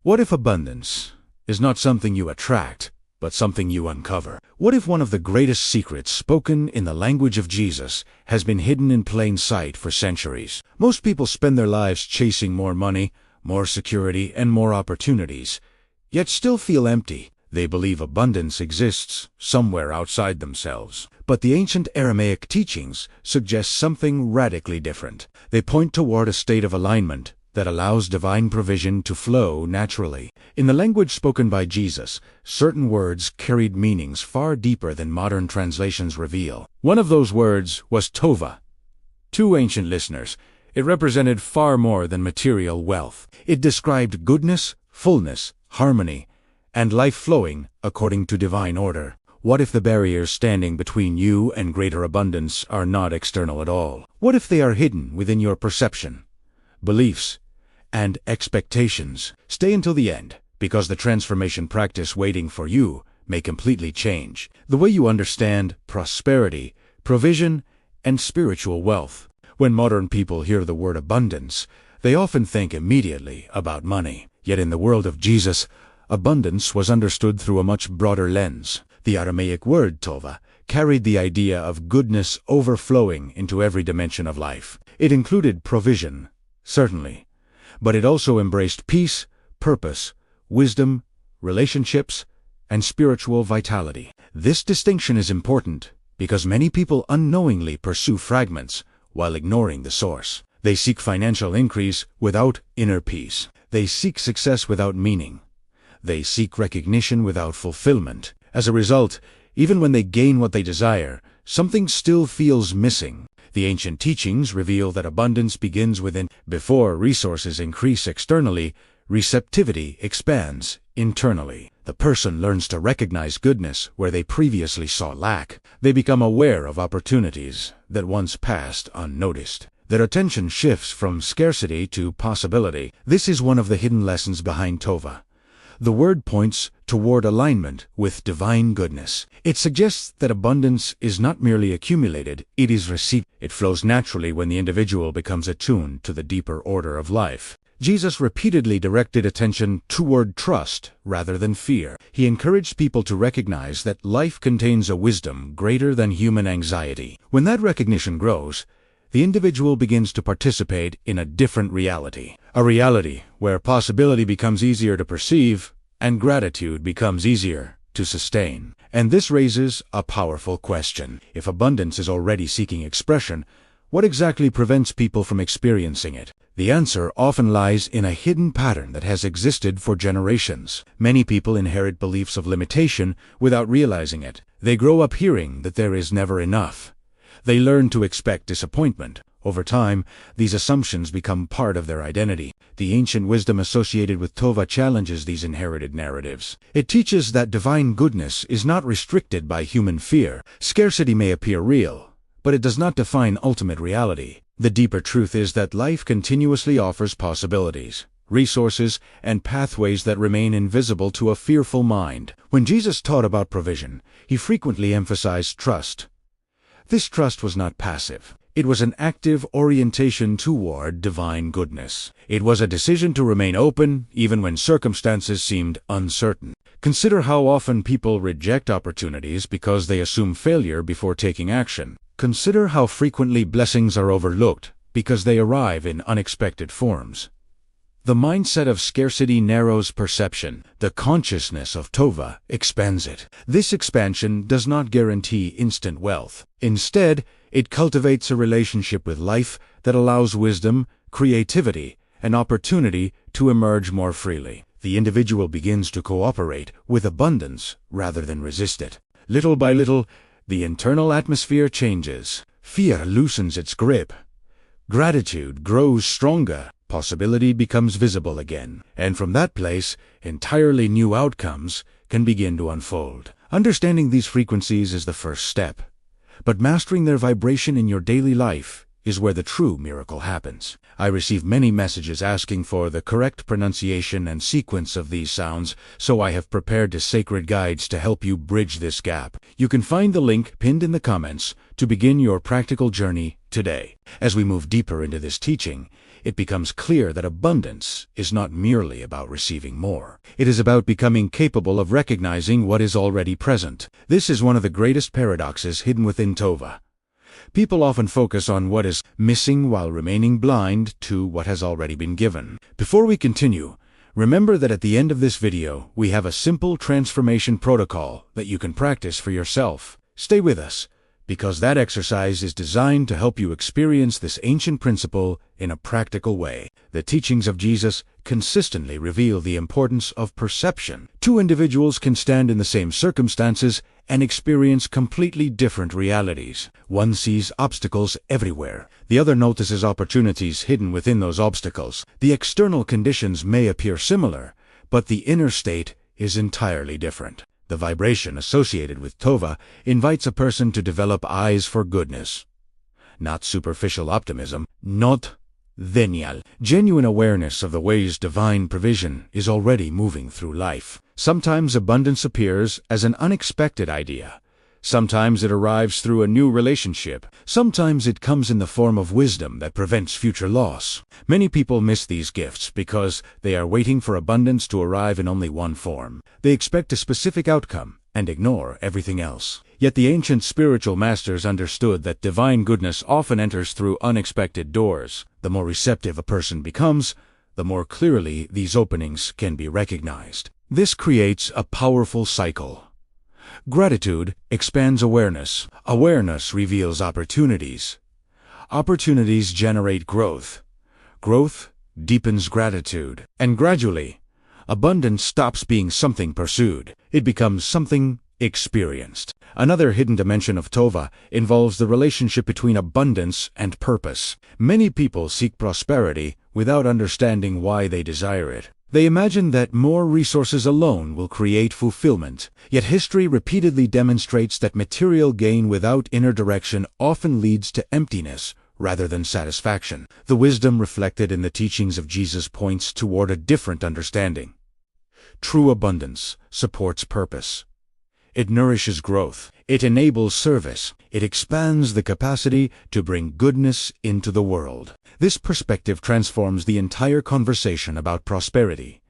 What if abundance is not something you attract, but something you uncover? What if one of the greatest secrets spoken in the language of Jesus has been hidden in plain sight for centuries? Most people spend their lives chasing more money, more security, and more opportunities, yet still feel empty. They believe abundance exists somewhere outside themselves. But the ancient Aramaic teachings suggest something radically different. They point toward a state of alignment that allows divine provision to flow naturally. In the language spoken by Jesus, certain words carried meanings far deeper than modern translations reveal. One of those words was tova. To ancient listeners, it represented far more than material wealth. It described goodness, fullness, harmony, and life flowing according to divine order. What if the barriers standing between you and greater abundance are not external at all? What if they are hidden within your perception, beliefs, and expectations? Stay until the end, because the transformation practice waiting for you may completely change the way you understand prosperity, provision, and spiritual wealth. When modern people hear the word abundance, they often think immediately about money. Yet in the world of Jesus, abundance was understood through a much broader lens. The Aramaic word tova carried the idea of goodness overflowing into every dimension of life. It included provision, certainly, but it also embraced peace, purpose, wisdom, relationships, and spiritual vitality. This distinction is important because many people unknowingly pursue fragments while ignoring the source. They seek financial increase without inner peace. They seek success without meaning. They seek recognition without fulfillment. As a result, even when they gain what they desire, something still feels missing. The ancient teachings reveal that abundance begins within. Before resources increase externally, receptivity expands internally. The person learns to recognize goodness where they previously saw lack. They become aware of opportunities that once passed unnoticed. Their attention shifts from scarcity to possibility. This is one of the hidden lessons behind tova. The word points toward alignment with divine goodness. It suggests that abundance is not merely accumulated, it is received. It flows naturally when the individual becomes attuned to the deeper order of life. Jesus repeatedly directed attention toward trust rather than fear. He encouraged people to recognize that life contains a wisdom greater than human anxiety. When that recognition grows, the individual begins to participate in a different reality. A reality where possibility becomes easier to perceive and gratitude becomes easier to sustain. And this raises a powerful question. If abundance is already seeking expression, what exactly prevents people from experiencing it? The answer often lies in a hidden pattern that has existed for generations. Many people inherit beliefs of limitation without realizing it. They grow up hearing that there is never enough. They learn to expect disappointment. Over time, these assumptions become part of their identity. The ancient wisdom associated with tova challenges these inherited narratives. It teaches that divine goodness is not restricted by human fear. Scarcity may appear real, but it does not define ultimate reality. The deeper truth is that life continuously offers possibilities, resources, and pathways that remain invisible to a fearful mind. When Jesus taught about provision, he frequently emphasized trust. This trust was not passive. It was an active orientation toward divine goodness. It was a decision to remain open even when circumstances seemed uncertain. Consider how often people reject opportunities because they assume failure before taking action. Consider how frequently blessings are overlooked because they arrive in unexpected forms. The mindset of scarcity narrows perception. The consciousness of tova expands it. This expansion does not guarantee instant wealth. Instead, it cultivates a relationship with life that allows wisdom, creativity, and opportunity to emerge more freely. The individual begins to cooperate with abundance rather than resist it. Little by little, the internal atmosphere changes. Fear loosens its grip. Gratitude grows stronger. Possibility becomes visible again. And from that place, entirely new outcomes can begin to unfold. Understanding these frequencies is the first step. But mastering their vibration in your daily life is where the true miracle happens. I receive many messages asking for the correct pronunciation and sequence of these sounds, so I have prepared sacred guides to help you bridge this gap. You can find the link pinned in the comments to begin your practical journey today. As we move deeper into this teaching, it becomes clear that abundance is not merely about receiving more. It is about becoming capable of recognizing what is already present. This is one of the greatest paradoxes hidden within Tova. People often focus on what is missing while remaining blind to what has already been given. Before we continue, remember that at the end of this video, we have a simple transformation protocol that you can practice for yourself. Stay with us, because that exercise is designed to help you experience this ancient principle in a practical way. The teachings of Jesus consistently reveal the importance of perception. Two individuals can stand in the same circumstances and experience completely different realities. One sees obstacles everywhere. The other notices opportunities hidden within those obstacles. The external conditions may appear similar, but the inner state is entirely different. The vibration associated with Tova invites a person to develop eyes for goodness. Not superficial optimism, not venial. Genuine awareness of the ways divine provision is already moving through life. Sometimes abundance appears as an unexpected idea. Sometimes it arrives through a new relationship. Sometimes it comes in the form of wisdom that prevents future loss. Many people miss these gifts because they are waiting for abundance to arrive in only one form. They expect a specific outcome and ignore everything else. Yet the ancient spiritual masters understood that divine goodness often enters through unexpected doors. The more receptive a person becomes, the more clearly these openings can be recognized. This creates a powerful cycle. Gratitude expands awareness. Awareness reveals opportunities. Opportunities generate growth. Growth deepens gratitude. And gradually, abundance stops being something pursued. It becomes something experienced. Another hidden dimension of Tova involves the relationship between abundance and purpose. Many people seek prosperity without understanding why they desire it. They imagine that more resources alone will create fulfillment. Yet history repeatedly demonstrates that material gain without inner direction often leads to emptiness rather than satisfaction. The wisdom reflected in the teachings of Jesus points toward a different understanding. True abundance supports purpose. It nourishes growth. It enables service. It expands the capacity to bring goodness into the world. This perspective transforms the entire conversation about prosperity.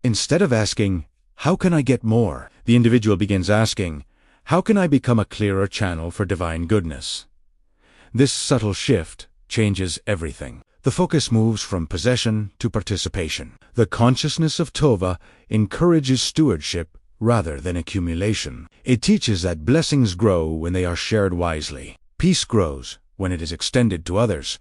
Instead of asking, "How can I get more?" the individual begins asking, "How can I become a clearer channel for divine goodness?" This subtle shift changes everything. The focus moves from possession to participation. The consciousness of Tova encourages stewardship rather than accumulation. It teaches that blessings grow when they are shared wisely. Peace grows when it is extended to others.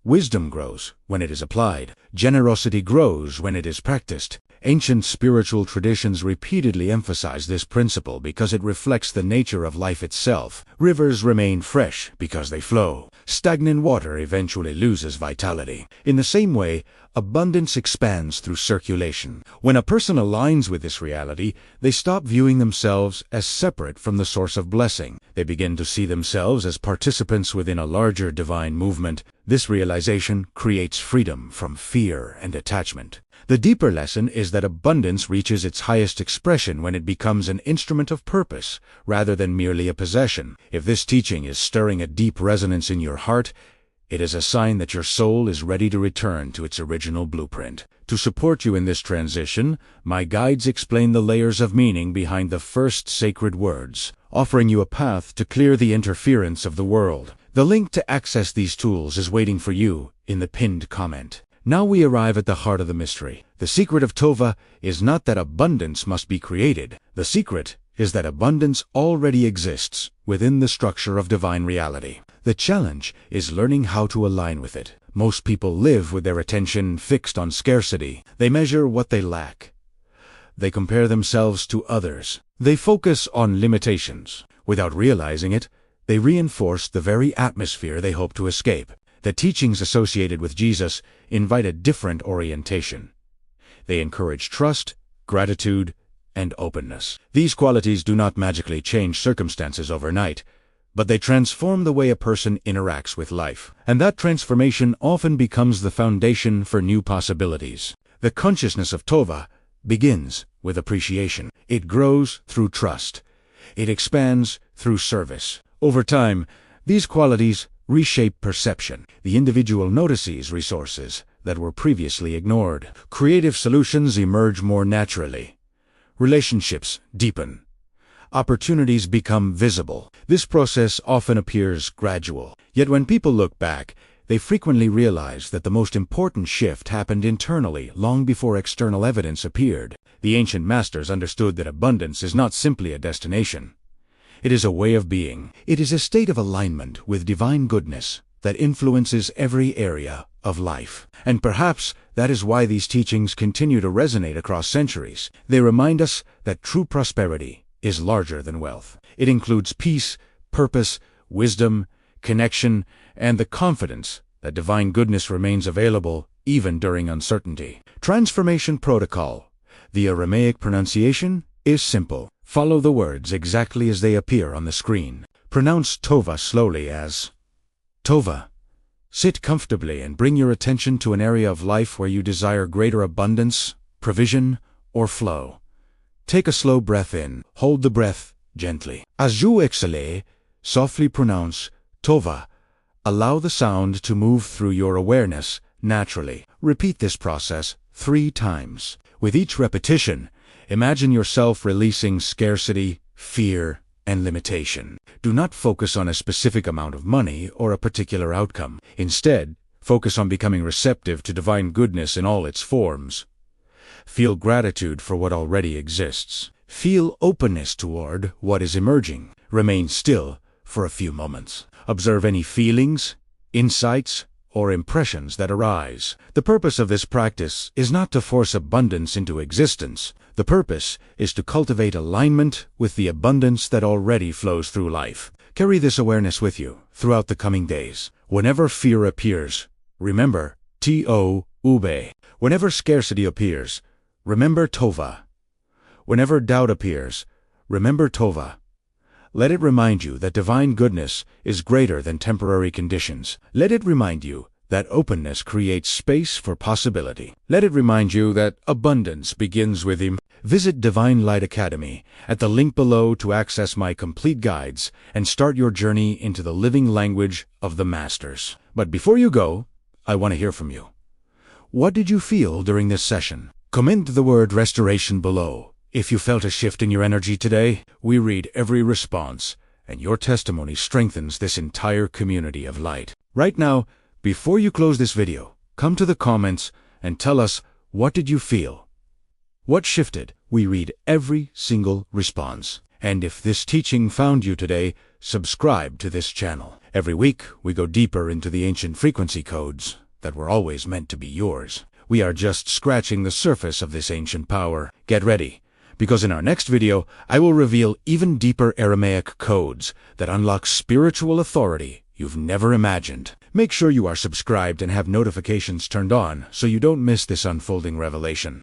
Wisdom grows when it is applied. Generosity grows when it is practiced. Ancient spiritual traditions repeatedly emphasize this principle because it reflects the nature of life itself. Rivers remain fresh because they flow. Stagnant water eventually loses vitality. In the same way, abundance expands through circulation. When a person aligns with this reality, they stop viewing themselves as separate from the source of blessing. They begin to see themselves as participants within a larger divine movement. This realization creates freedom from fear and attachment. The deeper lesson is that abundance reaches its highest expression when it becomes an instrument of purpose, rather than merely a possession. If this teaching is stirring a deep resonance in your heart, it is a sign that your soul is ready to return to its original blueprint. To support you in this transition, my guides explain the layers of meaning behind the first sacred words, offering you a path to clear the interference of the world. The link to access these tools is waiting for you in the pinned comment. Now we arrive at the heart of the mystery. The secret of Tova is not that abundance must be created. The secret is that abundance already exists within the structure of divine reality. The challenge is learning how to align with it. Most people live with their attention fixed on scarcity. They measure what they lack. They compare themselves to others. They focus on limitations. Without realizing it, they reinforce the very atmosphere they hope to escape. The teachings associated with Jesus invite a different orientation. They encourage trust, gratitude, and openness. These qualities do not magically change circumstances overnight, but they transform the way a person interacts with life. And that transformation often becomes the foundation for new possibilities. The consciousness of Tova begins with appreciation. It grows through trust. It expands through service. Over time, these qualities reshape perception. The individual notices resources that were previously ignored. Creative solutions emerge more naturally. Relationships deepen. Opportunities become visible. This process often appears gradual. Yet when people look back, they frequently realize that the most important shift happened internally long before external evidence appeared. The ancient masters understood that abundance is not simply a destination. It is a way of being. It is a state of alignment with divine goodness that influences every area of life. And perhaps that is why these teachings continue to resonate across centuries. They remind us that true prosperity is larger than wealth. It includes peace, purpose, wisdom, connection, and the confidence that divine goodness remains available even during uncertainty. Transformation Protocol. The Aramaic pronunciation is simple. Follow the words exactly as they appear on the screen. Pronounce Tova slowly as Tova. Sit comfortably and bring your attention to an area of life where you desire greater abundance, provision, or flow. Take a slow breath in. Hold the breath gently. As you exhale, softly pronounce Tova. Allow the sound to move through your awareness naturally. Repeat this process 3 times. With each repetition, imagine yourself releasing scarcity, fear, and limitation. Do not focus on a specific amount of money or a particular outcome. Instead, focus on becoming receptive to divine goodness in all its forms. Feel gratitude for what already exists. Feel openness toward what is emerging. Remain still for a few moments. Observe any feelings, insights, or impressions that arise. The purpose of this practice is not to force abundance into existence. The purpose is to cultivate alignment with the abundance that already flows through life. Carry this awareness with you throughout the coming days. Whenever fear appears, remember T-O-U-B-E. Whenever scarcity appears, remember Tova. Whenever doubt appears, remember Tova. Let it remind you that divine goodness is greater than temporary conditions. Let it remind you that openness creates space for possibility. Let it remind you that abundance begins with Him. Visit Divine Light Academy at the link below to access my complete guides and start your journey into the living language of the Masters. But before you go, I want to hear from you. What did you feel during this session? Comment the word restoration below. If you felt a shift in your energy today, we read every response, and your testimony strengthens this entire community of light. Right now, before you close this video, come to the comments and tell us, what did you feel? What shifted? We read every single response. And if this teaching found you today, subscribe to this channel. Every week, we go deeper into the ancient frequency codes that were always meant to be yours. We are just scratching the surface of this ancient power. Get ready, because in our next video, I will reveal even deeper Aramaic codes that unlock spiritual authority you've never imagined. Make sure you are subscribed and have notifications turned on so you don't miss this unfolding revelation.